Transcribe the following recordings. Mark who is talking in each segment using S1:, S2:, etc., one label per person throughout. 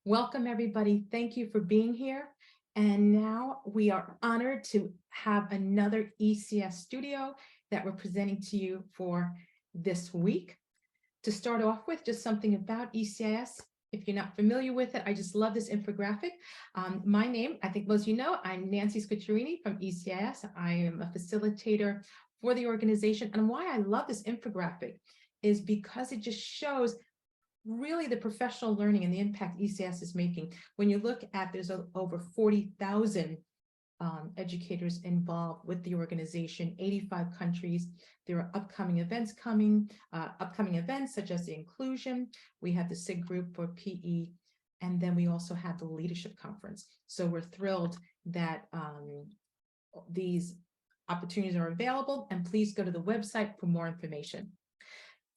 S1: Welcome, everybody. Thank you for being here. And now we are honored to have another ECS studio that we're presenting to you for this week. To start off with, just something about ECIS. If you're not familiar with it, I just love this infographic. My name, I think most of you know, I'm Nancy Squicciarini from ECIS. I am a facilitator for the organization. And why I love this infographic is because it just shows really the professional learning and the impact ECIS is making. When you look at, there's over 40,000 educators involved with the organization, 85 countries. There are upcoming events such as the inclusion. We have the SIG group for PE, and then we also have the leadership conference. So we're thrilled that these opportunities are available, and please go to the website for more information.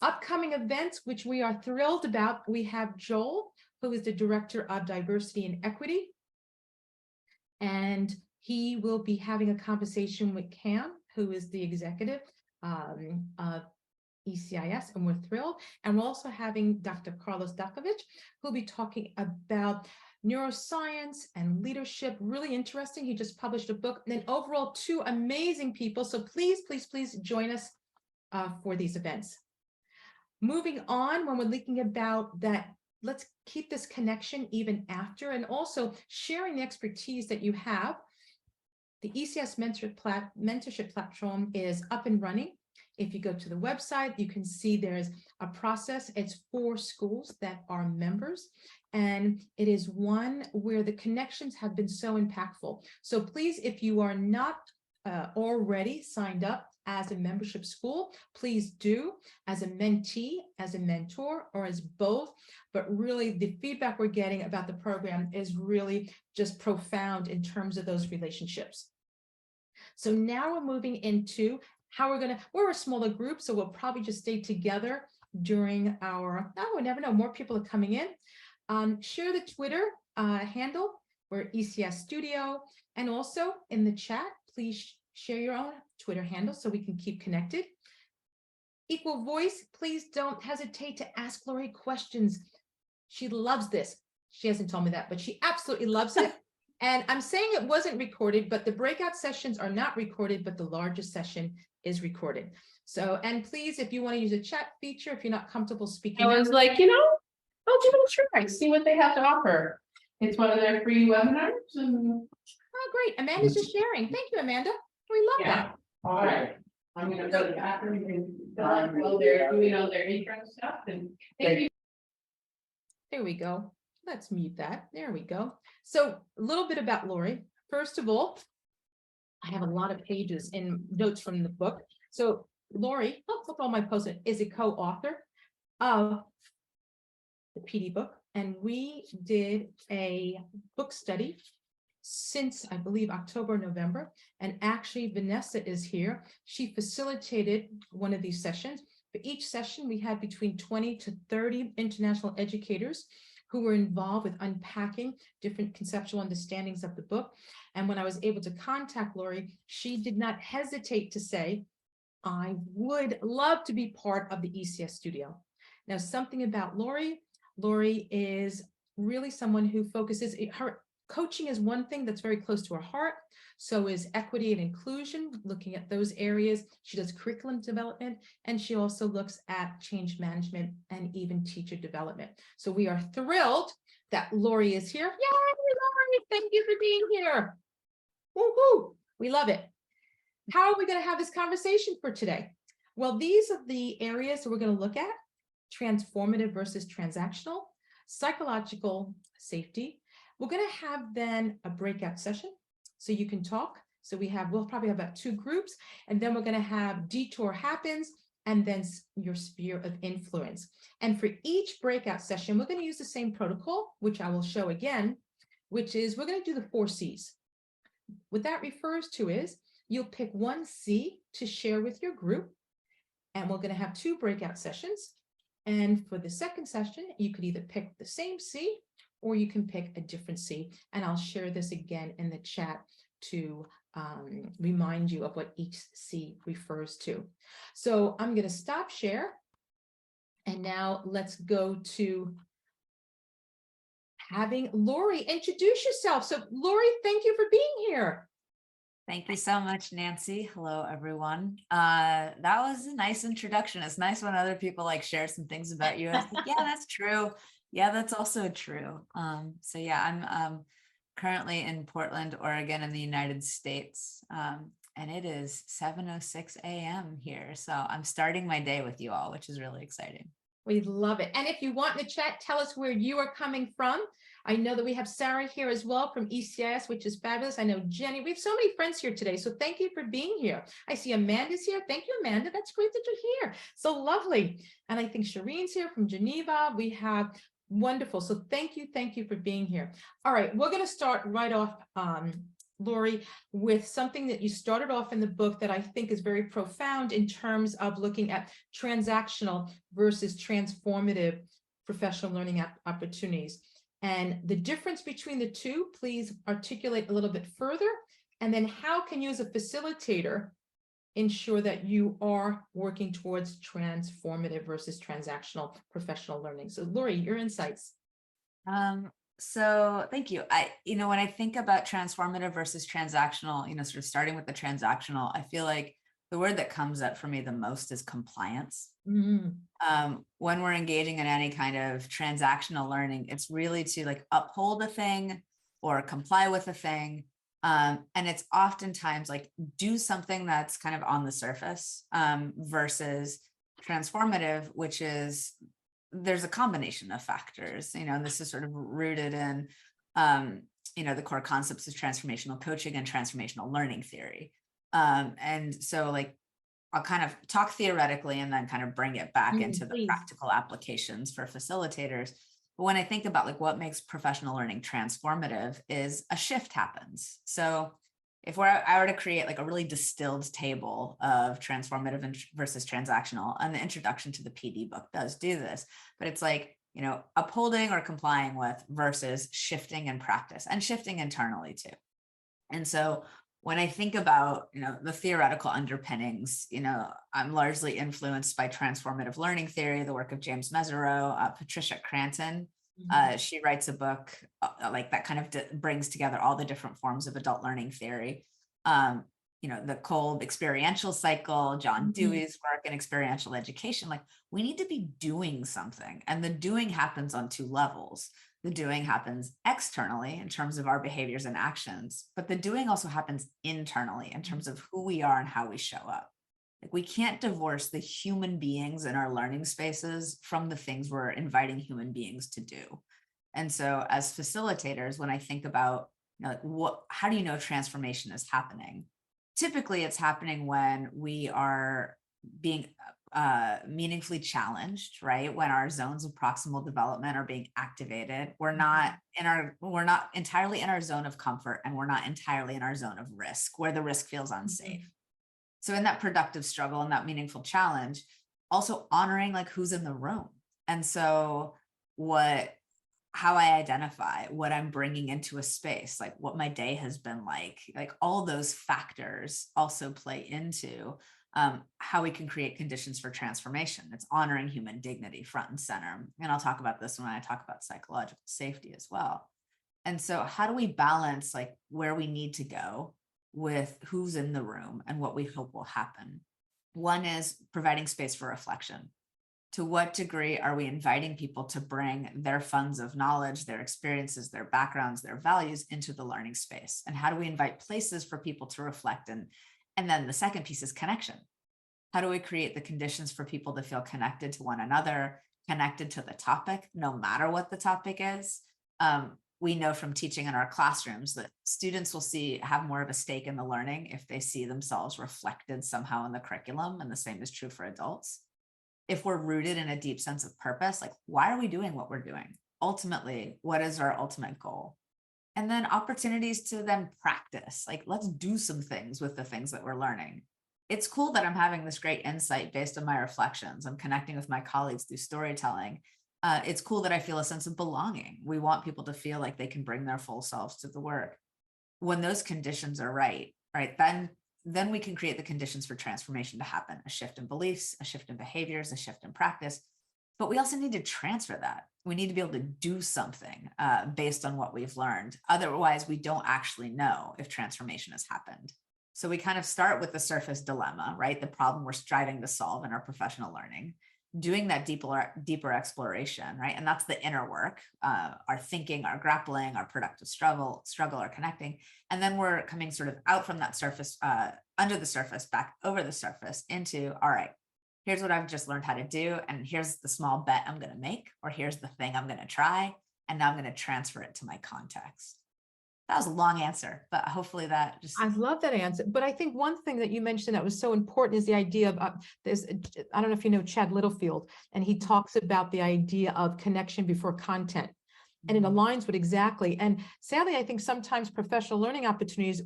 S1: Upcoming events, which we are thrilled about, we have Joel, who is the Director of Diversity and Equity, and he will be having a conversation with Cam, who is the executive of ECIS, and we're thrilled. And we're also having Dr. Carlos Dakovich, who'll be talking about neuroscience and leadership. Really interesting. He just published a book. And then overall, two amazing people. So please, please, please join us for these events. Moving on, when we're thinking about that, let's keep this connection even after, and also sharing the expertise that you have. The ECS mentorship platform is up and running. If you go to the website, you can see there's a process. It's 4 schools that are members, and it is one where the connections have been so impactful. So please, if you are not already signed up as a membership school, please do, as a mentee, as a mentor, or as both. But really, the feedback we're getting about the program is really just profound in terms of those relationships. So now we're moving into how we're a smaller group, so we'll probably just stay together during our, we never know, more people are coming in. Share the Twitter handle, we're ECS Studio, and also in the chat, please share your own Twitter handle so we can keep connected. Equal voice, please don't hesitate to ask Lori questions. She loves this. She hasn't told me that, but she absolutely loves it. And I'm saying it wasn't recorded, but the breakout sessions are not recorded, but the largest session is recorded. So, and please, if you want to use a chat feature, if you're not comfortable speaking.
S2: I was like, I'll give it a try, see what they have to offer. It's one of their free webinars. And...
S1: Oh, great. Amanda's just sharing. Thank you, Amanda. We love that.
S2: All right. I'm going to go to the bathroom and while they're doing all their intro stuff. And thank you.
S1: There we go. Let's mute that. There we go. So a little bit about Lori. First of all, I have a lot of pages in notes from the book. So Lori, look at all my posts, is a co-author of the PD book. And we did a book study since, I believe, October, November. And actually, Vanessa is here. She facilitated one of these sessions. For each session, we had between 20 to 30 international educators who were involved with unpacking different conceptual understandings of the book. And when I was able to contact Lori, she did not hesitate to say, I would love to be part of the ECS studio. Now, something about Lori is really someone who focuses, her coaching is one thing that's very close to her heart. So is equity and inclusion, looking at those areas. She does curriculum development, and she also looks at change management and even teacher development. So we are thrilled that Lori is here. Yay, Lori, thank you for being here. Woohoo, we love it. How are we going to have this conversation for today? Well, these are the areas that we're going to look at: transformative versus transactional, psychological safety. We're going to have then a breakout session so you can talk. So we'll probably have about 2 groups, and then we're going to have detour happens, and then your sphere of influence. And for each breakout session, we're going to use the same protocol, which I will show again, which is we're going to do the 4 C's. What that refers to is you'll pick 1 C to share with your group, and we're going to have 2 breakout sessions. And for the second session, you could either pick the same C or you can pick a different C. And I'll share this again in the chat to remind you of what each C refers to. So I'm going to stop share. And now let's go to having Lori introduce yourself. So Lori, thank you for being here.
S3: Thank you so much, Nancy. Hello, everyone. That was a nice introduction. It's nice when other people like share some things about you. I was like, yeah, that's true. Yeah, that's also true. So yeah, I'm currently in Portland, Oregon in the United States. And it is 7:06 a.m. here. So I'm starting my day with you all, which is really exciting.
S1: We love it. And if you want in the chat, tell us where you are coming from. I know that we have Sarah here as well from ECIS, which is fabulous. I know Jenny, we have so many friends here today. So thank you for being here. I see Amanda's here. Thank you, Amanda. That's great that you're here. So lovely. And I think Shireen's here from Geneva. We have wonderful. So thank you for being here. All right, we're going to start right off, Lori, with something that you started off in the book that I think is very profound in terms of looking at transactional versus transformative professional learning opportunities. And the difference between the two, please articulate a little bit further. And then how can you as a facilitator ensure that you are working towards transformative versus transactional professional learning? So Lori, your insights.
S3: So thank you. When I think about transformative versus transactional, sort of starting with the transactional, I feel like the word that comes up for me the most is compliance.
S1: Mm-hmm.
S3: When we're engaging in any kind of transactional learning, it's really to like uphold a thing or comply with a thing. And it's oftentimes like do something that's kind of on the surface versus transformative, which is there's a combination of factors, and this is sort of rooted in, the core concepts of transformational coaching and transformational learning theory. And so like, I'll kind of talk theoretically and then kind of bring it back into the practical applications for facilitators. But when I think about like what makes professional learning transformative is a shift happens. So if I were to create like a really distilled table of transformative versus transactional, and the introduction to the PD book does do this, but it's like, upholding or complying with versus shifting in practice and shifting internally too. And so when I think about, the theoretical underpinnings, I'm largely influenced by transformative learning theory, the work of James Mesereau, Patricia Cranton. She writes a book like that kind of brings together all the different forms of adult learning theory. The Kolb experiential cycle, John Dewey's work in experiential education. Like we need to be doing something, and the doing happens on two levels. The doing happens externally in terms of our behaviors and actions, but the doing also happens internally in terms of who we are and how we show up. Like we can't divorce the human beings in our learning spaces from the things we're inviting human beings to do. And so as facilitators, when I think about, how do you know transformation is happening? Typically it's happening when we are being meaningfully challenged, right? When our zones of proximal development are being activated, we're not entirely in our zone of comfort, and we're not entirely in our zone of risk, where the risk feels unsafe. So in that productive struggle and that meaningful challenge, also honoring like who's in the room. And so how I identify what I'm bringing into a space, like what my day has been like all those factors also play into how we can create conditions for transformation. It's honoring human dignity front and center. And I'll talk about this when I talk about psychological safety as well. And so how do we balance like where we need to go with who's in the room and what we hope will happen? One is providing space for reflection. To what degree are we inviting people to bring their funds of knowledge, their experiences, their backgrounds, their values into the learning space? And how do we invite places for people to reflect? And then the second piece is connection. How do we create the conditions for people to feel connected to one another, connected to the topic, no matter what the topic is? We know from teaching in our classrooms that students will have more of a stake in the learning if they see themselves reflected somehow in the curriculum, and the same is true for adults. If we're rooted in a deep sense of purpose, like why are we doing what we're doing? Ultimately, what is our ultimate goal? And then opportunities to then practice, like let's do some things with the things that we're learning. It's cool that I'm having this great insight based on my reflections. I'm connecting with my colleagues through storytelling. It's cool that I feel a sense of belonging. We want people to feel like they can bring their full selves to the work. When those conditions are right, then we can create the conditions for transformation to happen, a shift in beliefs, a shift in behaviors, a shift in practice. but we also need to transfer that. We need to be able to do something based on what we've learned. Otherwise, we don't actually know if transformation has happened. So we kind of start with the surface dilemma, right? The problem we're striving to solve in our professional learning, doing that deeper exploration, right? And that's the inner work, our thinking, our grappling, our productive struggle, our connecting. And then we're coming sort of out from that surface, under the surface, back over the surface into, all right, here's what I've just learned how to do. And here's the small bet I'm going to make, or here's the thing I'm going to try. And now I'm going to transfer it to my context. That was a long answer, but hopefully that just.
S1: I love that answer. But I think one thing that you mentioned that was so important is the idea of there's, I don't know if you know Chad Littlefield, and he talks about the idea of connection before content. And it aligns with exactly. And sadly, I think sometimes professional learning opportunities,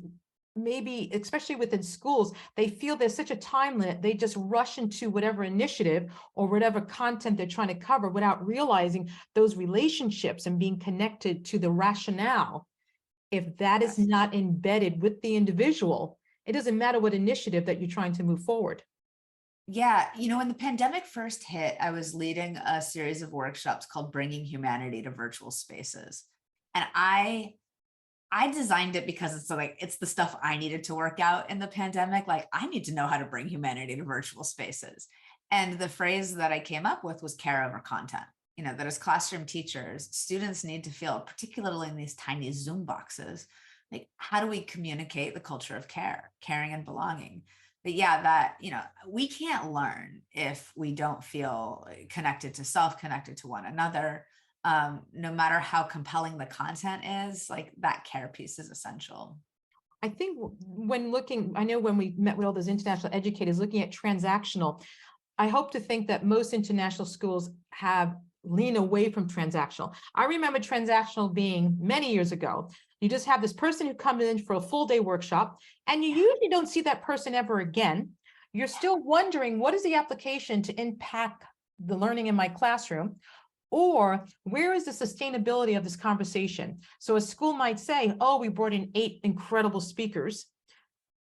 S1: maybe especially within schools, they feel there's such a time limit, they just rush into whatever initiative or whatever content they're trying to cover without realizing those relationships and being connected to the rationale. If that is not embedded with the individual, it doesn't matter what initiative that you're trying to move forward.
S3: Yeah, when the pandemic first hit, I was leading a series of workshops called Bringing Humanity to Virtual Spaces. And I designed it because it's the stuff I needed to work out in the pandemic. Like, I need to know how to bring humanity to virtual spaces. And the phrase that I came up with was care over content. That as classroom teachers, students need to feel, particularly in these tiny Zoom boxes, like, how do we communicate the culture of caring and belonging? But yeah, that, we can't learn if we don't feel connected to self, connected to one another. No matter how compelling the content is, like, that care piece is essential.
S1: I think when looking, I know when we met with all those international educators looking at transactional, I hope to think that most international schools have lean away from transactional. I remember transactional being many years ago. You just have this person who comes in for a full day workshop, and you usually don't see that person ever again. You're still wondering, what is the application to impact the learning in my classroom? Or where is the sustainability of this conversation? So a school might say, oh, we brought in 8 incredible speakers.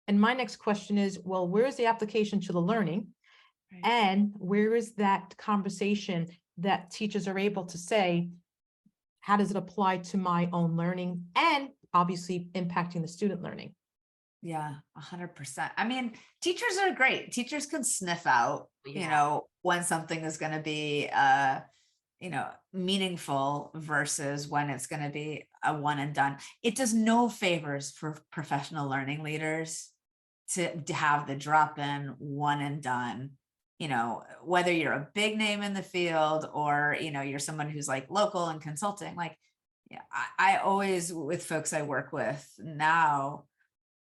S1: And my next question is, well, where's the application to the learning? Right. And where is that conversation that teachers are able to say, how does it apply to my own learning, and obviously impacting the student learning?
S3: Yeah, 100%. I mean, teachers are great. Teachers can sniff out, when something is going to be, meaningful versus when it's going to be a one and done. It does no favors for professional learning leaders to have the drop in one and done. Whether you're a big name in the field or, you're someone who's like local and consulting, like, yeah, I always, with folks I work with now,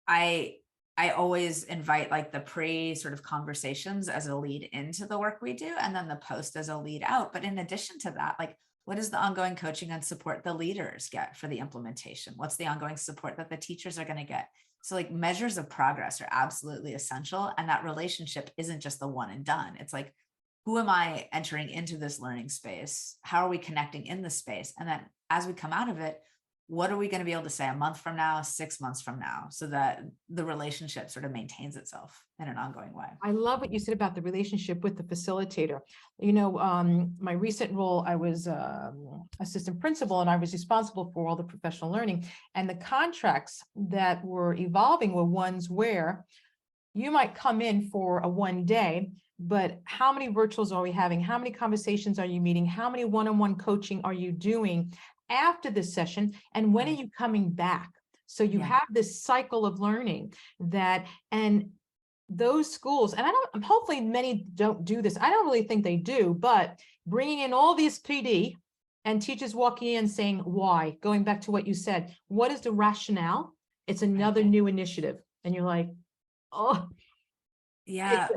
S3: I always invite like the pre sort of conversations as a lead into the work we do, and then the post as a lead out. But in addition to that, like, what is the ongoing coaching and support the leaders get for the implementation? What's the ongoing support that the teachers are going to get? So like, measures of progress are absolutely essential. And that relationship isn't just the one and done. It's like, who am I entering into this learning space? How are we connecting in the space? And then as we come out of it, what are we going to be able to say a month from now, 6 months from now, so that the relationship sort of maintains itself in an ongoing way?
S1: I love what you said about the relationship with the facilitator. My recent role, I was assistant principal, and I was responsible for all the professional learning. And the contracts that were evolving were ones where you might come in for a one day, but how many virtuals are we having? How many conversations are you meeting? How many one-on-one coaching are you doing after this session? And when are you coming back? So you have this cycle of learning and those schools, and hopefully many don't do this. I don't really think they do, but bringing in all these PD and teachers walking in saying, why? Going back to what you said, what is the rationale? It's another new initiative. And you're like, oh,
S3: yeah.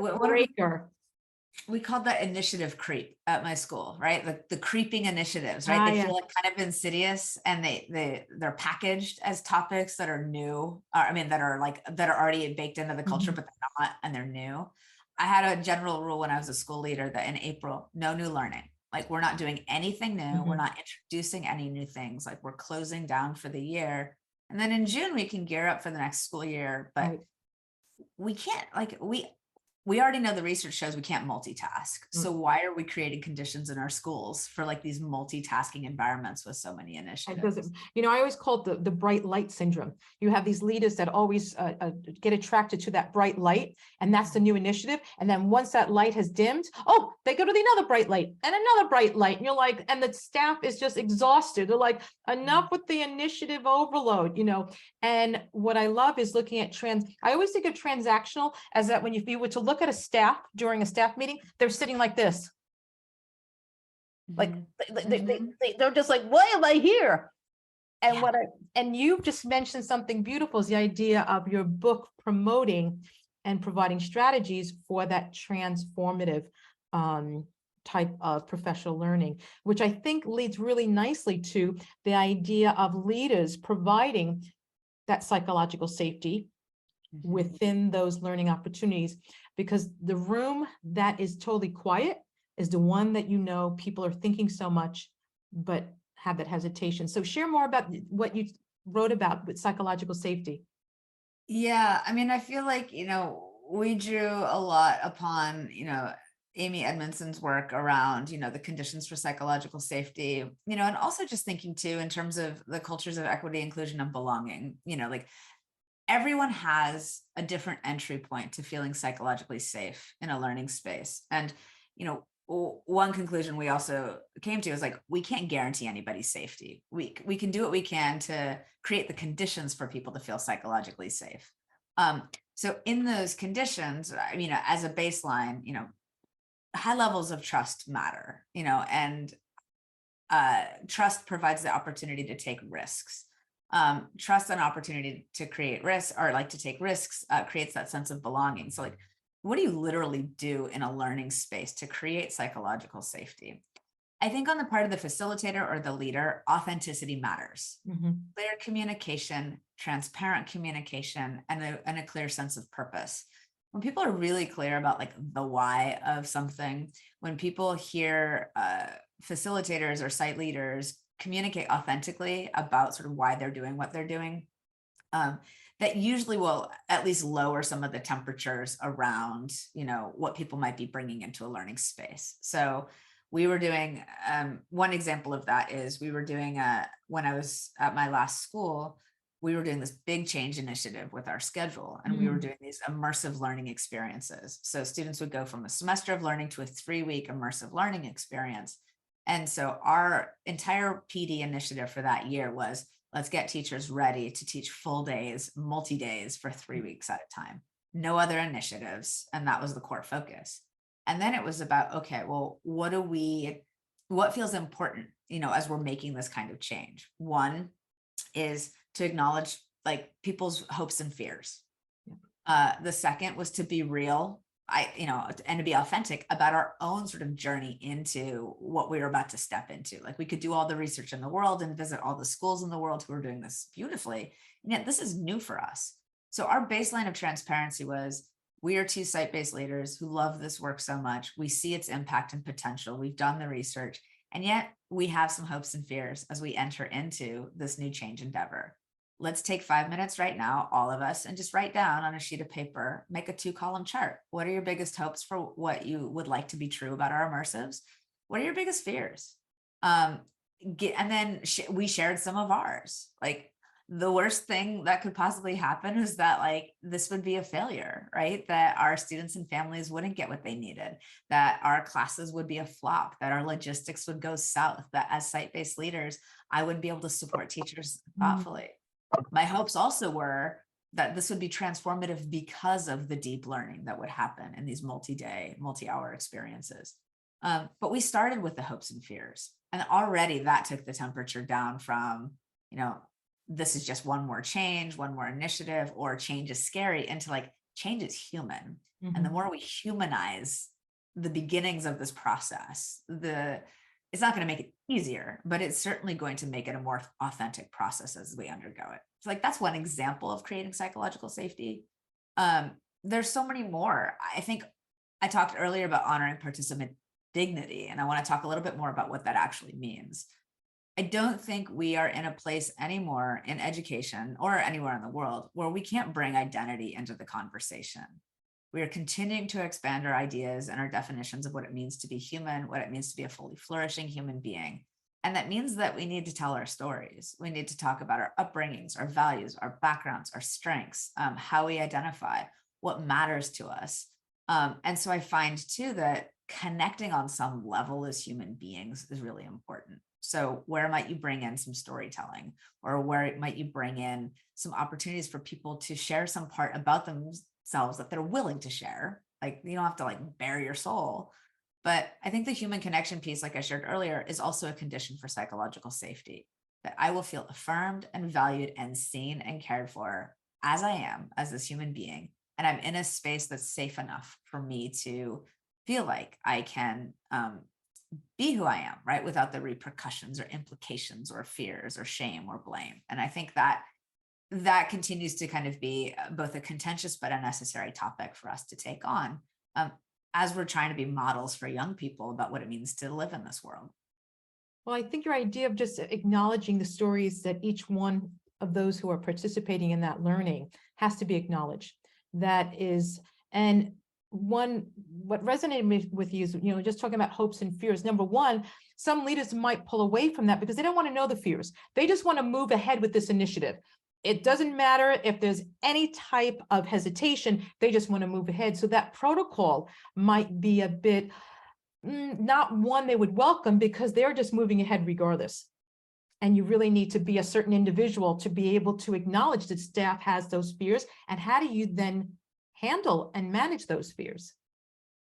S3: We called that initiative creep at my school, right? The creeping initiatives, right? They feel like kind of insidious, and they're packaged as topics that are new. That are already baked into the culture, but they're not, and they're new. I had a general rule when I was a school leader that in April, no new learning. Like, we're not doing anything new. We're not introducing any new things. Like, we're closing down for the year. And then in June, we can gear up for the next school year, but we can't, we already know the research shows we can't multitask. So why are we creating conditions in our schools for like these multitasking environments with so many
S1: It
S3: initiatives?
S1: doesn't, I always call it the bright light syndrome. You have these leaders that always get attracted to that bright light, and that's the new initiative. And then once that light has dimmed, oh, they go to the another bright light and another bright light. And you're like, and the staff is just exhausted. They're like, enough with the initiative overload, And what I love is looking at I always think of transactional as that when you were to look at a staff during a staff meeting, they're sitting like this. Like they're just like, why am I here? And
S3: Yeah.
S1: and you've just mentioned something beautiful, is the idea of your book promoting and providing strategies for that transformative type of professional learning, which I think leads really nicely to the idea of leaders providing that psychological safety within those learning opportunities, because the room that is totally quiet is the one that people are thinking so much, but have that hesitation. So share more about what you wrote about with psychological safety.
S3: Yeah, I mean, I feel like, we drew a lot upon, Amy Edmondson's work around, the conditions for psychological safety, and also just thinking too, in terms of the cultures of equity, inclusion, and belonging, like everyone has a different entry point to feeling psychologically safe in a learning space. And, one conclusion we also came to is like, we can't guarantee anybody's safety. We can do what we can to create the conditions for people to feel psychologically safe. So in those conditions, I mean, as a baseline, high levels of trust matter, and trust provides the opportunity to take risks. Trust and opportunity to create risks, or like to take risks, creates that sense of belonging. So like, what do you literally do in a learning space to create psychological safety? I think on the part of the facilitator or the leader, authenticity matters. Clear communication, transparent communication, and a clear sense of purpose. When people are really clear about like the why of something, when people hear facilitators or site leaders communicate authentically about sort of why they're doing what they're doing, that usually will at least lower some of the temperatures around, what people might be bringing into a learning space. So we were doing, one example of that is we were doing, when I was at my last school, we were doing this big change initiative with our schedule, and we were doing these immersive learning experiences. So students would go from a semester of learning to a 3-week immersive learning experience. And so our entire PD initiative for that year was, let's get teachers ready to teach full days, multi-days for 3 weeks at a time. No other initiatives. And that was the core focus. And then it was about, okay, well, what feels important, as we're making this kind of change? One is to acknowledge like people's hopes and fears. The second was to be real, and to be authentic about our own sort of journey into what we were about to step into. Like we could do all the research in the world and visit all the schools in the world who are doing this beautifully, and yet this is new for us. So our baseline of transparency was, we are 2 site-based leaders who love this work so much. We see its impact and potential. We've done the research, and yet we have some hopes and fears as we enter into this new change endeavor. Let's take 5 minutes right now, all of us, and just write down on a sheet of paper, make a 2-column chart. What are your biggest hopes for what you would like to be true about our immersives? What are your biggest fears? And then we shared some of ours. Like the worst thing that could possibly happen is that like this would be a failure, right? That our students and families wouldn't get what they needed, that our classes would be a flop, that our logistics would go south, that as site-based leaders, I wouldn't be able to support teachers thoughtfully. My hopes also were that this would be transformative because of the deep learning that would happen in these multi-day, multi-hour experiences. But we started with the hopes and fears, and already that took the temperature down from, this is just one more change, one more initiative, or change is scary, into like, change is human. And the more we humanize the beginnings of this process, it's not going to make it easier, but it's certainly going to make it a more authentic process as we undergo it. So like, that's one example of creating psychological safety. There's so many more. I think I talked earlier about honoring participant dignity, and I want to talk a little bit more about what that actually means. I don't think we are in a place anymore in education or anywhere in the world where we can't bring identity into the conversation. We are continuing to expand our ideas and our definitions of what it means to be human, what it means to be a fully flourishing human being. And that means that we need to tell our stories. We need to talk about our upbringings, our values, our backgrounds, our strengths, how we identify, what matters to us. And so I find too that connecting on some level as human beings is really important. So where might you bring in some storytelling, or where might you bring in some opportunities for people to share some part about themselves that they're willing to share? Like, you don't have to like bare your soul. But I think the human connection piece, like I shared earlier, is also a condition for psychological safety, that I will feel affirmed and valued and seen and cared for as I am, as this human being. And I'm in a space that's safe enough for me to feel like I can be who I am, right? Without the repercussions or implications or fears or shame or blame. And I think that that continues to kind of be both a contentious but a necessary topic for us to take on. As we're trying to be models for young people about what it means to live in this world.
S1: Well, I think your idea of just acknowledging the stories that each one of those who are participating in that learning has to be acknowledged. That is, and what resonated with you is, just talking about hopes and fears. Number one, some leaders might pull away from that because they don't want to know the fears. They just want to move ahead with this initiative. It doesn't matter if there's any type of hesitation, they just want to move ahead. So that protocol might be a bit, not one they would welcome, because they're just moving ahead regardless. And you really need to be a certain individual to be able to acknowledge that staff has those fears. And how do you then handle and manage those fears?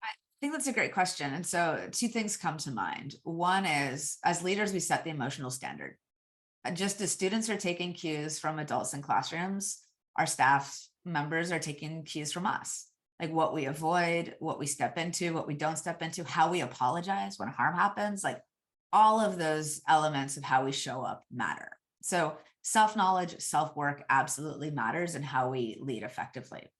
S3: I think that's a great question. And so two things come to mind. One is, as leaders, we set the emotional standard. Just as students are taking cues from adults in classrooms, our staff members are taking cues from us, like what we avoid, what we step into, what we don't step into, how we apologize when harm happens. Like all of those elements of how we show up matter. So self-knowledge, self-work absolutely matters in how we lead effectively.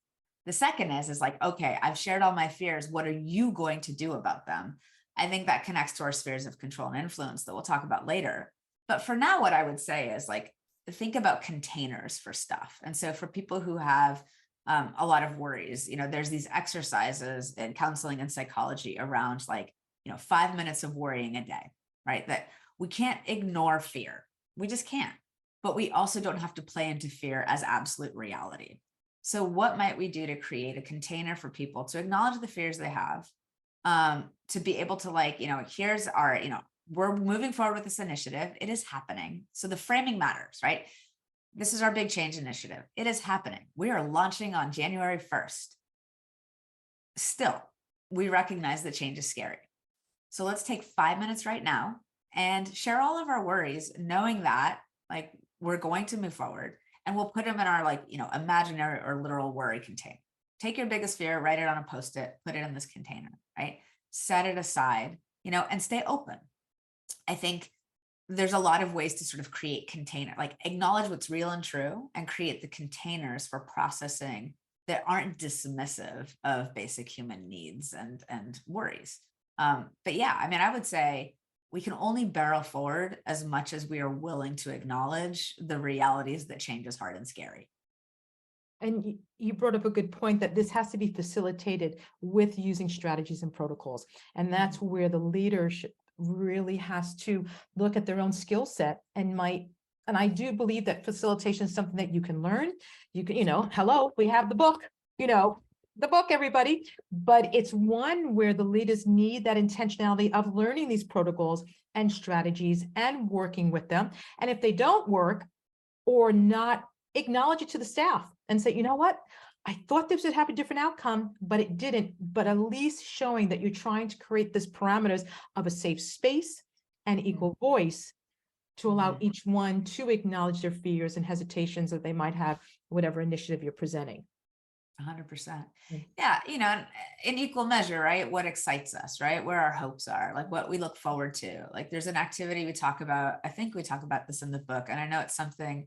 S3: The second is like, okay, I've shared all my fears. What are you going to do about them? I think that connects to our spheres of control and influence that we'll talk about later. But for now, what I would say is like, think about containers for stuff. And so for people who have a lot of worries, there's these exercises in counseling and psychology around like, 5 minutes of worrying a day, right? That we can't ignore fear. We just can't. But we also don't have to play into fear as absolute reality. So what might we do to create a container for people to acknowledge the fears they have, to be able to like, here's our, we're moving forward with this initiative. It is happening. So the framing matters, right? This is our big change initiative. It is happening. We are launching on January 1st. Still, we recognize that change is scary. So let's take 5 minutes right now and share all of our worries, knowing that like we're going to move forward, and we'll put them in our like, imaginary or literal worry container. Take your biggest fear, write it on a Post-it, put it in this container, right? Set it aside, and stay open. I think there's a lot of ways to sort of create container, like acknowledge what's real and true and create the containers for processing that aren't dismissive of basic human needs and worries. But yeah, I would say we can only barrel forward as much as we are willing to acknowledge the realities that change is hard and scary.
S1: And you brought up a good point that this has to be facilitated with using strategies and protocols. And that's where the leadership really has to look at their own skill set and I do believe that facilitation is something that you can learn. You can, hello, we have the book, the book, everybody, but it's one where the leaders need that intentionality of learning these protocols and strategies and working with them. And if they don't work or not, acknowledge it to the staff and say, you know what? I thought this would have a different outcome, but it didn't. But at least showing that you're trying to create this parameters of a safe space and equal voice to allow each one to acknowledge their fears and hesitations that they might have, whatever initiative you're presenting.
S3: 100%. Yeah. In equal measure, right? What excites us, right? Where our hopes are, like what we look forward to. Like there's an activity we talk about. I think we talk about this in the book, and I know it's something,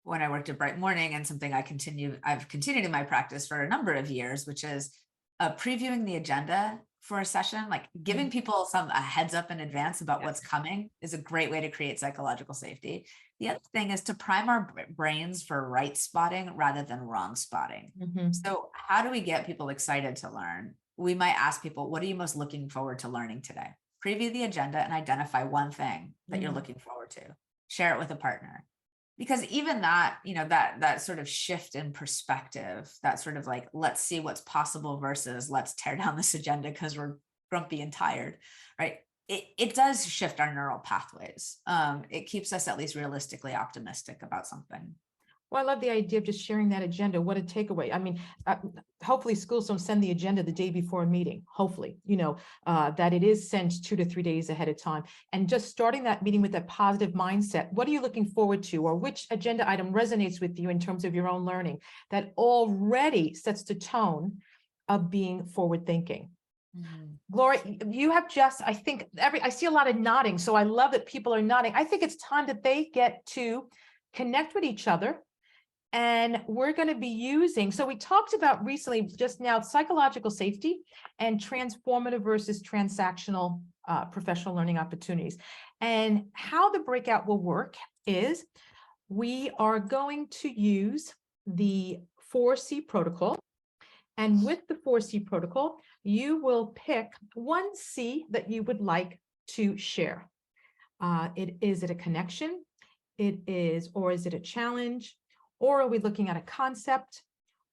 S3: when I worked at Bright Morning, and something I've continued in my practice for a number of years, which is previewing the agenda for a session, like giving people a heads up in advance about what's coming is a great way to create psychological safety. The other thing is to prime our brains for right spotting rather than wrong spotting. So how do we get people excited to learn? We might ask people, what are you most looking forward to learning today? Preview the agenda and identify one thing that you're looking forward to. Share it with a partner. Because even that, that sort of shift in perspective, that sort of like, let's see what's possible versus let's tear down this agenda because we're grumpy and tired, right? It does shift our neural pathways. It keeps us at least realistically optimistic about something.
S1: Well, I love the idea of just sharing that agenda. What a takeaway. I mean, hopefully schools don't send the agenda the day before a meeting. Hopefully, that it is sent 2 to 3 days ahead of time. And just starting that meeting with that positive mindset. What are you looking forward to? Or which agenda item resonates with you in terms of your own learning? That already sets the tone of being forward thinking. Gloria, you have I think I see a lot of nodding. So I love that people are nodding. I think it's time that they get to connect with each other. And we're going to be using, so we talked about recently just now, psychological safety and transformative versus transactional professional learning opportunities. And how the breakout will work is we are going to use the 4C protocol. And with the 4C protocol, you will pick one C that you would like to share. Is it a connection? Or is it a challenge? Or are we looking at a concept?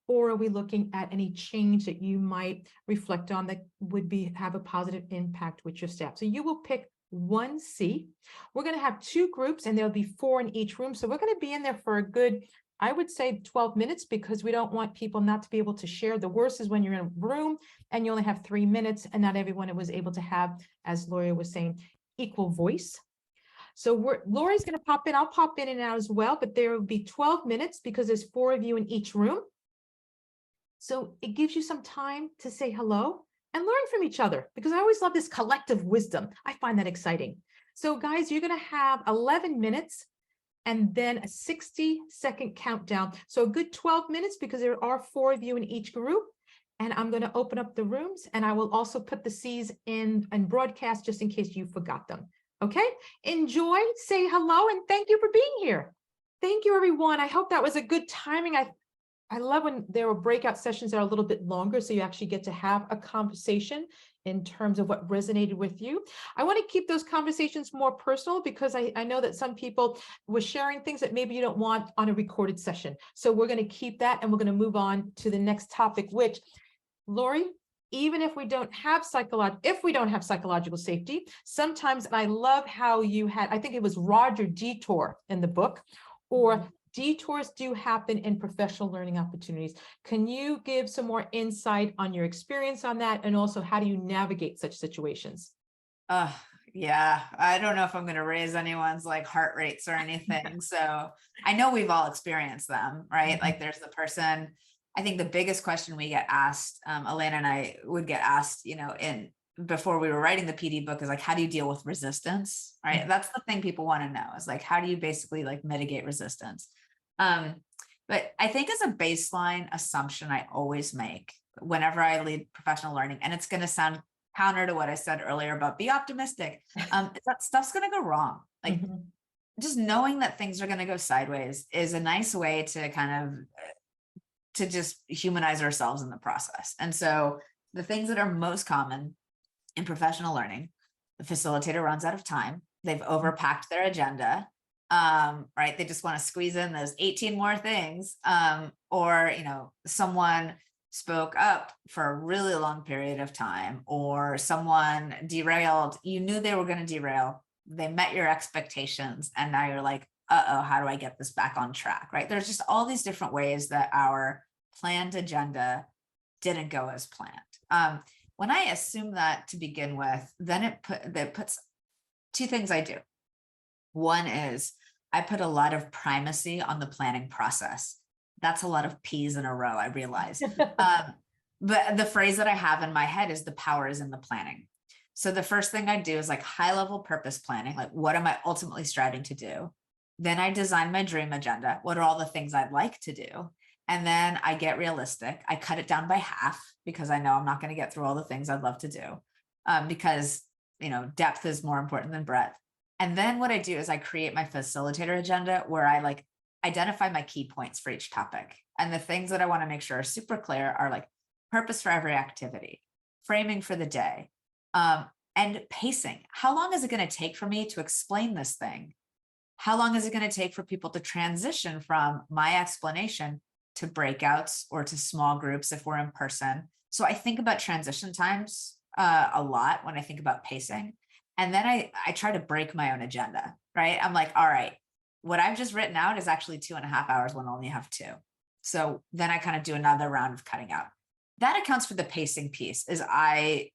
S1: Or are we looking at any change that you might reflect on that would have a positive impact with your staff? So you will pick one C. We're going to have 2 groups and there'll be 4 in each room. So we're going to be in there for a good, I would say 12 minutes, because we don't want people not to be able to share. The worst is when you're in a room and you only have 3 minutes and not everyone was able to have, as Gloria was saying, equal voice. So Lori's going to pop in. I'll pop in and out as well, but there will be 12 minutes because there's 4 of you in each room. So it gives you some time to say hello and learn from each other, because I always love this collective wisdom. I find that exciting. So guys, you're going to have 11 minutes and then a 60-second countdown. So a good 12 minutes because there are 4 of you in each group. And I'm going to open up the rooms, and I will also put the C's in and broadcast just in case you forgot them. Okay, enjoy, say hello, and thank you for being here. Thank you, everyone. I hope that was a good timing. I love when there are breakout sessions that are a little bit longer, so you actually get to have a conversation in terms of what resonated with you. I want to keep those conversations more personal because I know that some people were sharing things that maybe you don't want on a recorded session. So we're going to keep that, and we're going to move on to the next topic, which, Lori, even if we don't have psychological safety, sometimes, and I love how you had, I think it was Roger Detour in the book, or detours do happen in professional learning opportunities. Can you give some more insight on your experience on that? And also, how do you navigate such situations?
S3: Yeah, I don't know if I'm going to raise anyone's like heart rates or anything. So I know we've all experienced them, right? Like there's the person, I think the biggest question we get asked, Elena and I would get asked, before we were writing the PD book, is like, how do you deal with resistance, right? That's the thing people want to know, is like, how do you basically like mitigate resistance? But I think as a baseline assumption I always make whenever I lead professional learning, and it's going to sound counter to what I said earlier about be optimistic, that stuff's going to go wrong. Like just knowing that things are going to go sideways is a nice way to kind of to just humanize ourselves in the process. And so the things that are most common in professional learning, the facilitator runs out of time, they've overpacked their agenda, right? They just want to squeeze in those 18 more things, or, someone spoke up for a really long period of time, or someone derailed, you knew they were going to derail, they met your expectations, and now you're like, uh-oh, how do I get this back on track, right? There's just all these different ways that our planned agenda didn't go as planned. When I assume that to begin with, then that puts 2 things I do. One is I put a lot of primacy on the planning process. That's a lot of P's in a row, I realize. But the phrase that I have in my head is the power is in the planning. So the first thing I do is like high level purpose planning, like what am I ultimately striving to do? Then I design my dream agenda. What are all the things I'd like to do? And then I get realistic. I cut it down by half because I know I'm not going to get through all the things I'd love to do, because, depth is more important than breadth. And then what I do is I create my facilitator agenda where I like identify my key points for each topic. And the things that I want to make sure are super clear are like purpose for every activity, framing for the day, and pacing. How long is it going to take for me to explain this thing? How long is it going to take for people to transition from my explanation to breakouts or to small groups if we're in person? So I think about transition times a lot when I think about pacing. And then I try to break my own agenda, right? I'm like, all right, what I've just written out is actually 2.5 hours when I only have 2. So then I kind of do another round of cutting out. That accounts for the pacing piece. Is I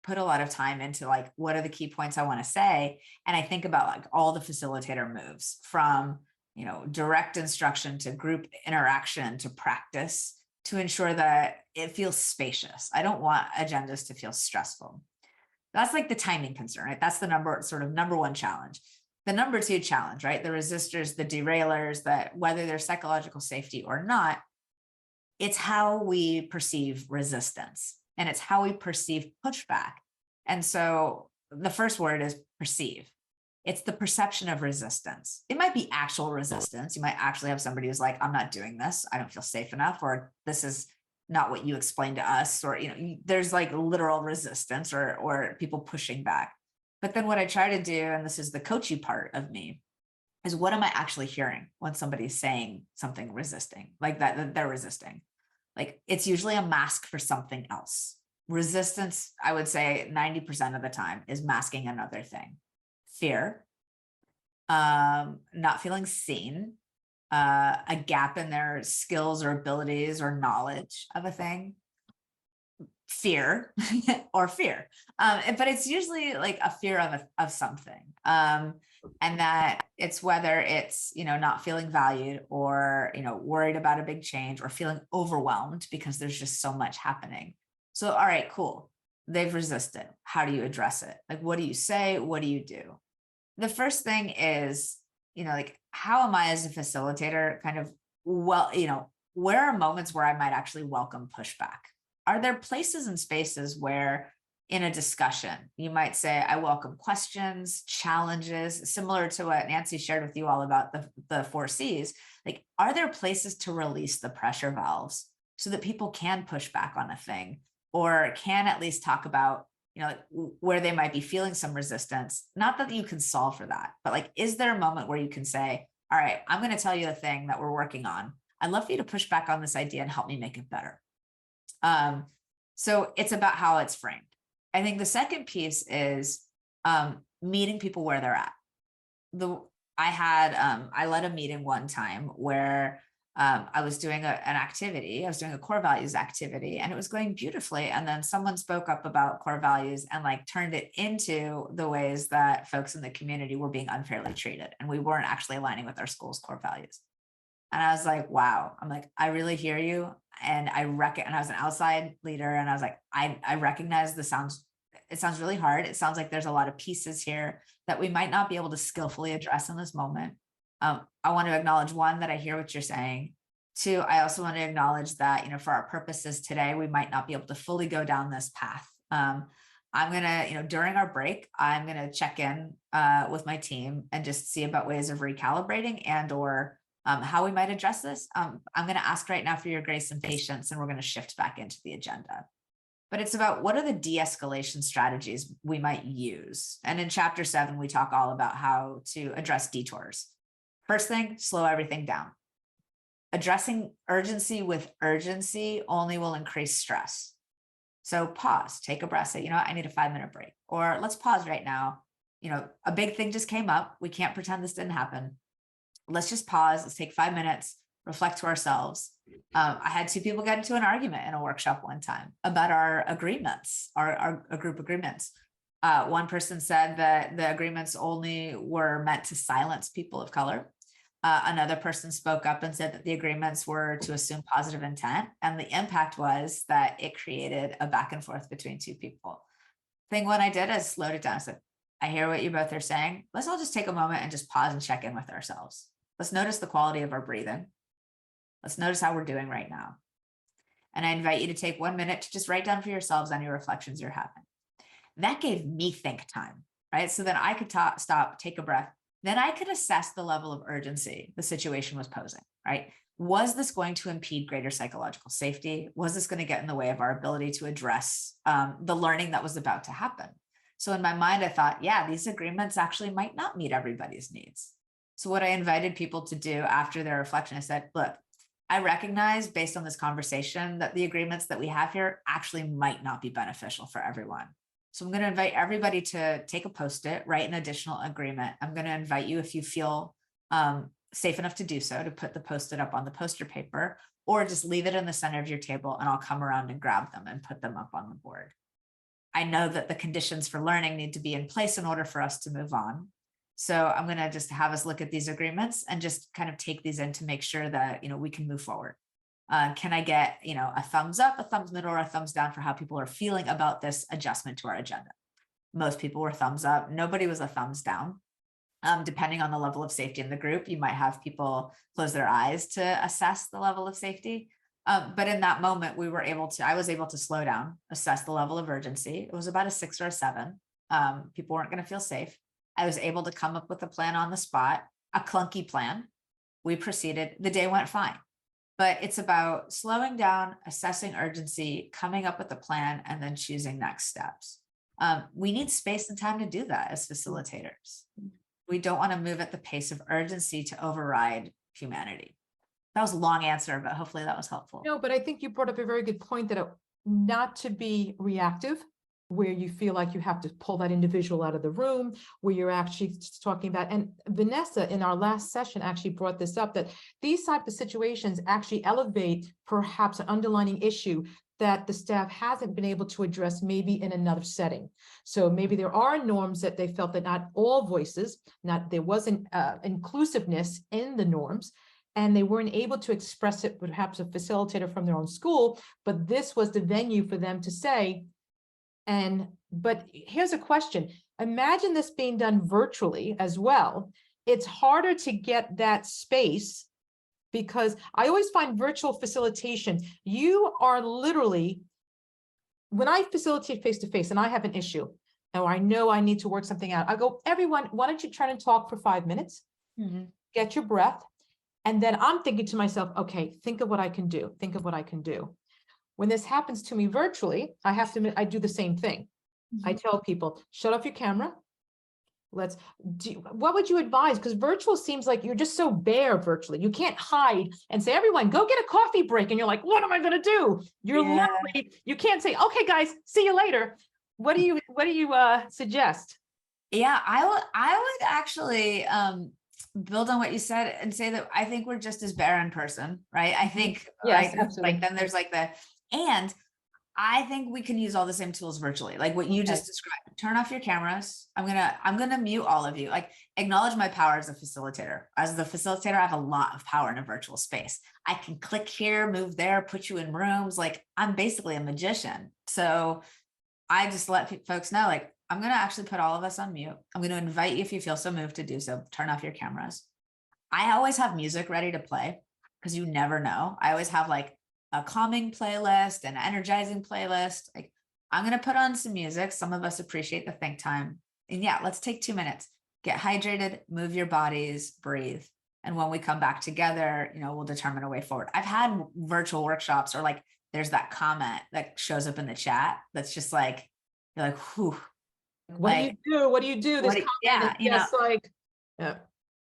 S3: put a lot of time into like, what are the key points I want to say? And I think about like all the facilitator moves from, direct instruction to group interaction to practice to ensure that it feels spacious. I don't want agendas to feel stressful. That's like the timing concern, right? That's the number one challenge. The number 2 challenge, right? The resistors, the derailers, that whether they're psychological safety or not, it's how we perceive resistance and it's how we perceive pushback. And so the first word is perceive. It's the perception of resistance. It might be actual resistance. You might actually have somebody who's like, I'm not doing this. I don't feel safe enough, or this is not what you explained to us, or, there's like literal resistance or people pushing back. But then what I try to do, and this is the coachy part of me, is what am I actually hearing when somebody's saying something resisting, like that they're resisting? Like it's usually a mask for something else. Resistance, I would say 90% of the time, is masking another thing. Fear, not feeling seen, a gap in their skills or abilities or knowledge of a thing, fear or fear. But it's usually like a fear of something. And that it's whether it's, not feeling valued or, worried about a big change or feeling overwhelmed because there's just so much happening. So, all right, cool. They've resisted. How do you address it? Like, what do you say? What do you do? The first thing is, like, how am I as a facilitator kind of, where are moments where I might actually welcome pushback? Are there places and spaces where in a discussion, you might say, I welcome questions, challenges, similar to what Nancy shared with you all about the 4 C's. Like, are there places to release the pressure valves so that people can push back on a thing or can at least talk about, like where they might be feeling some resistance? Not that you can solve for that, but like, is there a moment where you can say, all right, I'm going to tell you the thing that we're working on. I'd love for you to push back on this idea and help me make it better. So it's about how it's framed. I think the second piece is meeting people where they're at. I led a meeting one time where I was doing an activity. I was doing a core values activity and it was going beautifully. And then someone spoke up about core values and like turned it into the ways that folks in the community were being unfairly treated. And we weren't actually aligning with our school's core values. And I was like, wow, I'm like, I really hear you. And and I was an outside leader. And I was like, I recognize it sounds really hard. It sounds like there's a lot of pieces here that we might not be able to skillfully address in this moment. I want to acknowledge, 1, that I hear what you're saying. 2, I also want to acknowledge that, for our purposes today, we might not be able to fully go down this path. I'm going to, during our break, I'm going to check in with my team and just see about ways of recalibrating and/or how we might address this. I'm going to ask right now for your grace and patience, and we're going to shift back into the agenda. But it's about what are the de-escalation strategies we might use. And in chapter 7, we talk all about how to address detours. First thing, slow everything down. Addressing urgency with urgency only will increase stress. So pause, take a breath, say, I need a 5-minute break, or let's pause right now. A big thing just came up. We can't pretend this didn't happen. Let's just pause. Let's take 5 minutes, reflect to ourselves. I had 2 people get into an argument in a workshop one time about our agreements, our group agreements. One person said that the agreements only were meant to silence people of color. Another person spoke up and said that the agreements were to assume positive intent. And the impact was that it created a back and forth between 2 people. Thing one I did is slowed it down. I said, I hear what you both are saying. Let's all just take a moment and just pause and check in with ourselves. Let's notice the quality of our breathing. Let's notice how we're doing right now. And I invite you to take 1 minute to just write down for yourselves any reflections you're having. That gave me think time, right? So then I could stop, take a breath. Then I could assess the level of urgency the situation was posing, right? Was this going to impede greater psychological safety? Was this going to get in the way of our ability to address the learning that was about to happen? So in my mind, I thought, yeah, these agreements actually might not meet everybody's needs. So what I invited people to do after their reflection, I said, look, I recognize based on this conversation that the agreements that we have here actually might not be beneficial for everyone. So I'm going to invite everybody to take a Post-it, write an additional agreement. I'm going to invite you, if you feel safe enough to do so, to put the Post-it up on the poster paper, or just leave it in the center of your table and I'll come around and grab them and put them up on the board. I know that the conditions for learning need to be in place in order for us to move on. So I'm going to just have us look at these agreements and just kind of take these in to make sure that, we can move forward. Can I get, a thumbs up, a thumbs middle, or a thumbs down for how people are feeling about this adjustment to our agenda? Most people were thumbs up. Nobody was a thumbs down. Depending on the level of safety in the group, you might have people close their eyes to assess the level of safety. But in that moment, I was able to slow down, assess the level of urgency. It was about a 6 or a 7. People weren't going to feel safe. I was able to come up with a plan on the spot, a clunky plan. We proceeded. The day went fine. But it's about slowing down, assessing urgency, coming up with a plan, and then choosing next steps. We need space and time to do that as facilitators. We don't want to move at the pace of urgency to override humanity. That was a long answer, but hopefully that was helpful.
S1: No, but I think you brought up a very good point that not to be reactive, where you feel like you have to pull that individual out of the room, where you're actually talking about, and Vanessa in our last session actually brought this up, that these type of situations actually elevate perhaps an underlying issue that the staff hasn't been able to address maybe in another setting. So maybe there are norms that they felt that not all voices, there wasn't inclusiveness in the norms, and they weren't able to express it, perhaps a facilitator from their own school, but this was the venue for them to say. But here's a question. Imagine this being done virtually as well. It's harder to get that space, because I always find virtual facilitation, you are literally, when I facilitate face-to-face and I have an issue, or I know I need to work something out, I go, everyone, why don't you try and talk for 5 minutes, get your breath. And then I'm thinking to myself, okay, think of what I can do. Think of what I can do. When this happens to me virtually, I do the same thing. I tell people, shut off your camera. What would you advise? Because virtual seems like you're just so bare virtually. You can't hide and say, everyone, go get a coffee break. And you're like, what am I going to do? Literally, you can't say, okay, guys, see you later. What do you suggest?
S3: Yeah, I would actually build on what you said and say that I think we're just as bare in person, right? I think,
S1: yes,
S3: right?
S1: absolutely.
S3: Like then there's like and I think we can use all the same tools virtually, like what you just described. Turn off your cameras. I'm gonna mute all of you. Like, acknowledge my power as a facilitator. As the facilitator, I have a lot of power in a virtual space. I can click here, move there, put you in rooms. Like, I'm basically a magician. So I just let folks know, like, I'm gonna actually put all of us on mute. I'm gonna invite you, if you feel so moved to do so, turn off your cameras. I always have music ready to play because you never know. I always have like a calming playlist, an energizing playlist. Like, I'm going to put on some music. Some of us appreciate the think time. And yeah, let's take 2 minutes, get hydrated, move your bodies, breathe. And when we come back together, we'll determine a way forward. I've had virtual workshops, or like, there's that comment that shows up in the chat. That's just like, you're like, whew.
S1: What do you do? What do you do? This comment is just like, yeah.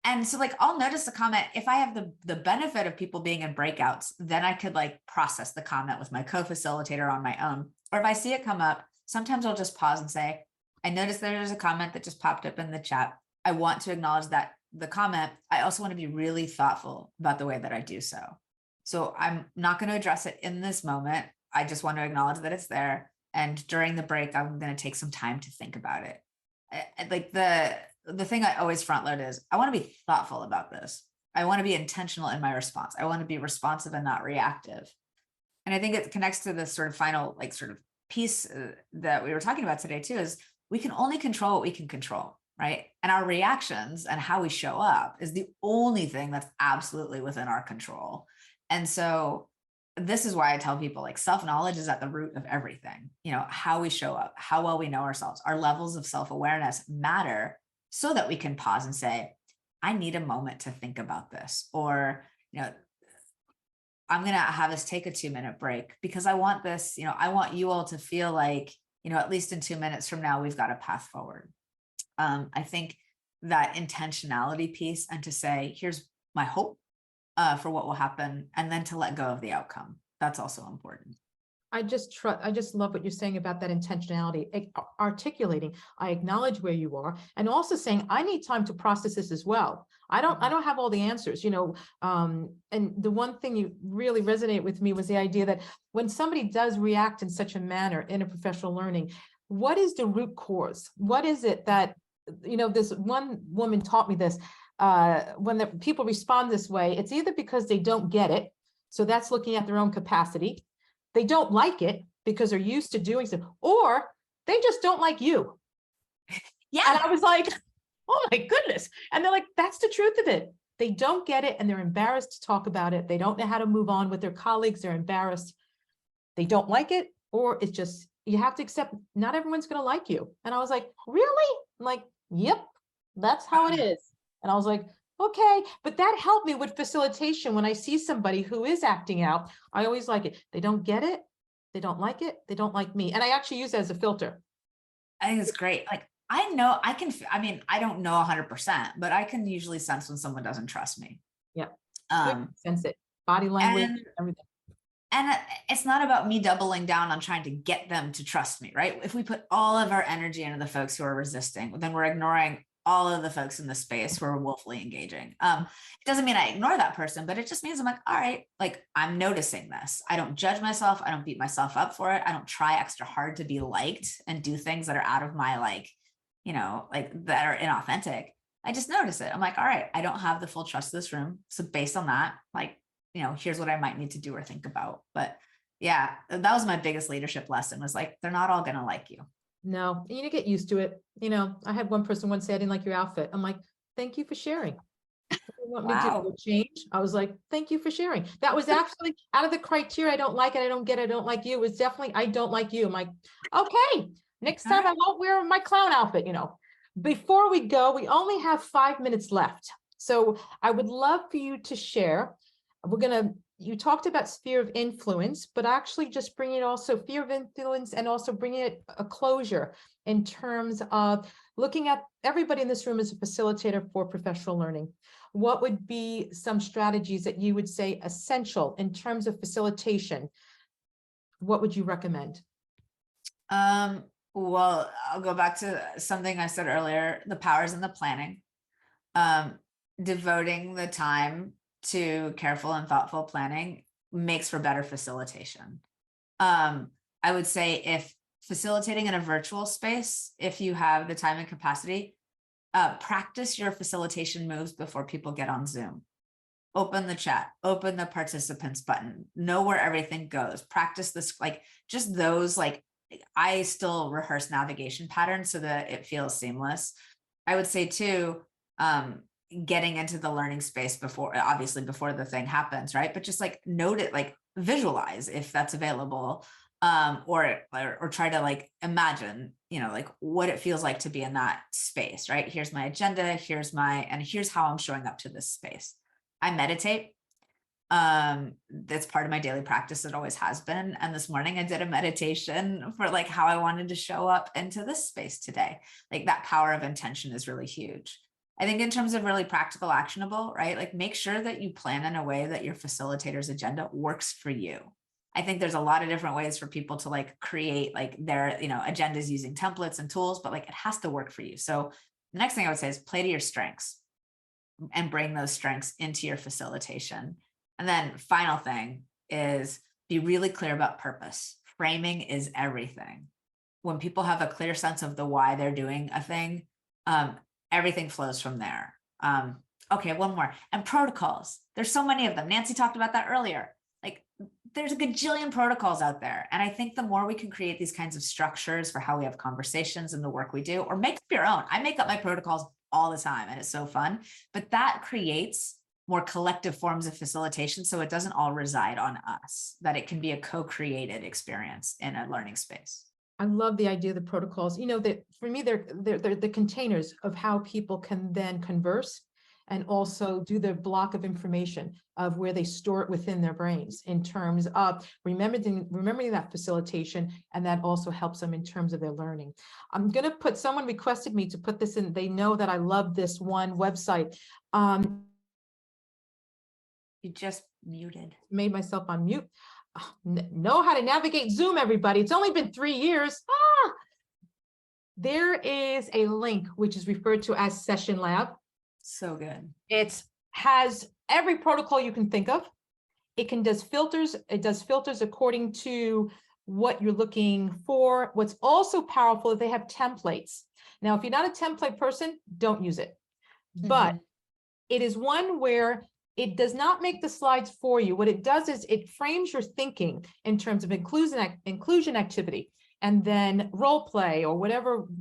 S3: And so like, I'll notice the comment. If I have the benefit of people being in breakouts, then I could like process the comment with my co-facilitator on my own. Or if I see it come up, sometimes I'll just pause and say, I noticed there's a comment that just popped up in the chat. I want to acknowledge that the comment. I also want to be really thoughtful about the way that I do so. So I'm not going to address it in this moment. I just want to acknowledge that it's there. And during the break, I'm going to take some time to think about it. Like the thing I always front load is, I want to be thoughtful about this. I want to be intentional in my response. I want to be responsive and not reactive. And I think it connects to this sort of final, like, sort of piece that we were talking about today too, is we can only control what we can control, right? And our reactions and how we show up is the only thing that's absolutely within our control. And so this is why I tell people like self-knowledge is at the root of everything. How we show up, how well we know ourselves, our levels of self-awareness matter so that we can pause and say, I need a moment to think about this, or, I'm going to have us take a 2-minute break because I want this, I want you all to feel like, at least in 2 minutes from now, we've got a path forward. I think that intentionality piece, and to say, here's my hope for what will happen, and then to let go of the outcome. That's also important.
S1: I just love what you're saying about that intentionality, articulating, I acknowledge where you are, and also saying, I need time to process this as well. I don't have all the answers, and the one thing you really resonate with me was the idea that when somebody does react in such a manner in a professional learning, what is the root cause? What is it that, this one woman taught me this, when the people respond this way, it's either because they don't get it. So that's looking at their own capacity. They don't like it because they're used to doing so, or they just don't like you.
S3: Yeah.
S1: And I was like, oh my goodness. And they're like, that's the truth of it. They don't get it and they're embarrassed to talk about it. They don't know how to move on with their colleagues. They're embarrassed. They don't like it, or it's just, you have to accept not everyone's going to like you. And I was like, really? I'm like, yep, that's how it is. And I was like, okay, but that helped me with facilitation. When I see somebody who is acting out, I always like it. They don't get it. They don't like it. They don't like me. And I actually use it as a filter.
S3: I think it's great. Like, I know I can, I don't know 100%, but I can usually sense when someone doesn't trust me.
S1: Yeah. Sense it. Body language, everything.
S3: And it's not about me doubling down on trying to get them to trust me, right? If we put all of our energy into the folks who are resisting, then we're ignoring all of the folks in the space who are willfully engaging. It doesn't mean I ignore that person, but it just means I'm like, all right, like I'm noticing this. I don't judge myself. I don't beat myself up for it. I don't try extra hard to be liked and do things that are out of my, that are inauthentic. I just notice it. I'm like, all right, I don't have the full trust of this room. So based on that, here's what I might need to do or think about. But yeah, that was my biggest leadership lesson, was like, they're not all going to like you.
S1: No, you need to get used to it. I had one person once say, I didn't like your outfit. I'm like, thank you for sharing. What do you want me to do? Change? I was like, thank you for sharing. That was actually out of the criteria. I don't like it. I don't get it. I don't like you. It was definitely, I don't like you. I'm like, okay, next time I won't wear my clown outfit, Before we go, we only have 5 minutes left. So I would love for you to share. You talked about sphere of influence, but actually just bringing also fear of influence and also bringing it a closure in terms of looking at everybody in this room as a facilitator for professional learning. What would be some strategies that you would say essential in terms of facilitation? What would you recommend?
S3: Well, I'll go back to something I said earlier, the powers in the planning, devoting the time to careful and thoughtful planning makes for better facilitation. I would say if facilitating in a virtual space, if you have the time and capacity, practice your facilitation moves before people get on Zoom. Open the chat, open the participants button, know where everything goes, practice this, just those, I still rehearse navigation patterns so that it feels seamless. I would say too, getting into the learning space before the thing happens, right? But just note it, visualize if that's available, or try to imagine, what it feels like to be in that space, right? Here's my agenda, here's how I'm showing up to this space. I meditate. That's part of my daily practice. It always has been. And this morning I did a meditation for how I wanted to show up into this space today. That power of intention is really huge. I think in terms of really practical, actionable, right? Make sure that you plan in a way that your facilitator's agenda works for you. I think there's a lot of different ways for people to create their, agendas using templates and tools, but it has to work for you. So the next thing I would say is play to your strengths and bring those strengths into your facilitation. And then final thing is be really clear about purpose. Framing is everything. When people have a clear sense of the why they're doing a thing, everything flows from there. Okay, one more. And protocols. There's so many of them. Nancy talked about that earlier. There's a gajillion protocols out there. And I think the more we can create these kinds of structures for how we have conversations and the work we do, or make up your own. I make up my protocols all the time and it's so fun, but that creates more collective forms of facilitation, so it doesn't all reside on us, that it can be a co-created experience in a learning space.
S1: I love the idea of the protocols. You know, that for me, they're the containers of how people can then converse and also do the block of information of where they store it within their brains in terms of remembering that facilitation, and that also helps them in terms of their learning. I'm going to put, someone requested me to put this in. They know that I love this one website.
S3: You just muted.
S1: Made myself on mute. Know how to navigate Zoom, everybody. It's only been 3 years. There is a link which is referred to as Session Lab.
S3: So good.
S1: It has every protocol you can think of. It does filters. It does filters according to what you're looking for. What's also powerful is they have templates. Now, if you're not a template person, don't use it. But it is one where it does not make the slides for you. What it does is it frames your thinking in terms of inclusion activity, and then role play or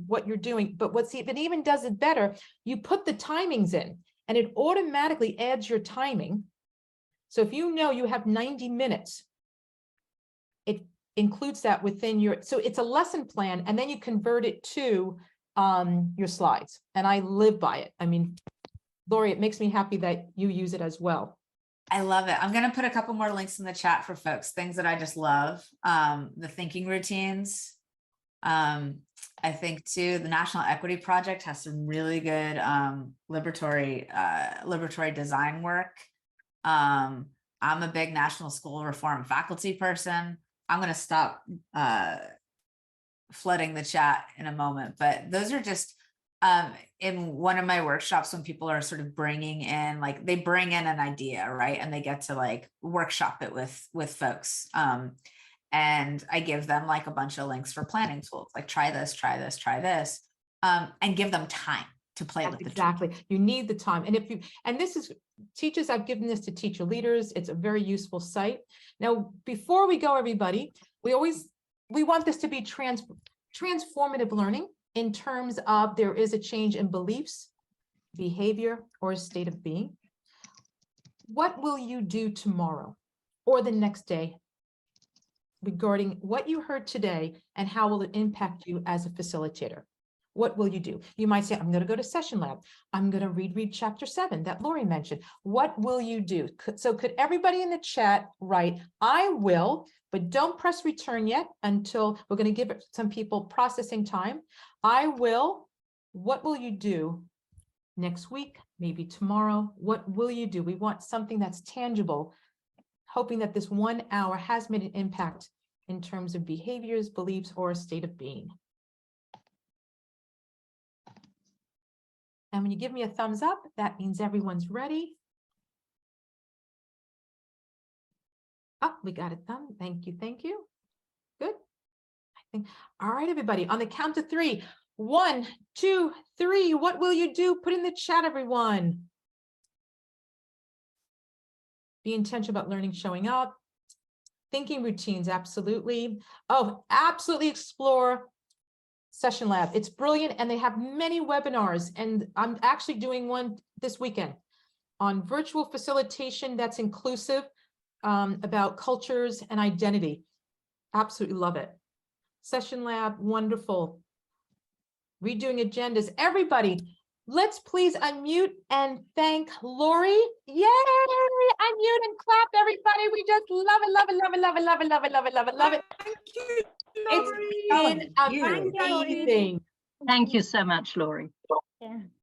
S1: what you're doing. But if it even does it better, you put the timings in and it automatically adds your timing. So if you know you have 90 minutes, it includes that within so it's a lesson plan, and then you convert it to your slides. And I live by it. I mean, Lori, it makes me happy that you use it as well.
S3: I love it. I'm going to put a couple more links in the chat for folks, things that I just love. The thinking routines. I think too, the National Equity Project has some really good liberatory design work. I'm a big National School Reform faculty person. I'm going to stop flooding the chat in a moment, but those are just in one of my workshops, when people are sort of bringing in, like they bring in an idea, right? And they get to like workshop it with folks. And I give them like a bunch of links for planning tools, like try this, and give them time to play with the
S1: Exactly.
S3: tool.
S1: You need the time. And this is teachers, I've given this to teacher leaders. It's a very useful site. Now, before we go, everybody, we want this to be transformative learning in terms of there is a change in beliefs, behavior, or a state of being. What will you do tomorrow or the next day regarding what you heard today, and how will it impact you as a facilitator? What will you do? You might say, I'm going to go to Session Lab. I'm going to read chapter 7 that Lori mentioned. What will you do? So could everybody in the chat write, I will, but don't press return yet until we're going to give some people processing time. I will. What will you do next week? Maybe tomorrow. What will you do? We want something that's tangible, hoping that this 1 hour has made an impact in terms of behaviors, beliefs, or a state of being. And when you give me a thumbs up, that means everyone's ready. Oh, we got it done. Thank you. Thank you. Good. I think. All right, everybody, on the count of 3. 1, 2, 3. What will you do? Put in the chat, everyone. Be intentional about learning, showing up. Thinking routines, absolutely. Oh, absolutely explore Session Lab. It's brilliant, and they have many webinars, and I'm actually doing one this weekend on virtual facilitation that's inclusive, about cultures and identity. Absolutely love it. Session Lab, wonderful. Redoing agendas. Everybody, let's please unmute and thank Lori. Yay! Unmute and clap, everybody. We just love it, love it, love it, love it, love it, love it, love it, love it, love it.
S2: Thank you,
S1: It's been amazing.
S4: Thank you so much, Lori.
S5: Yeah.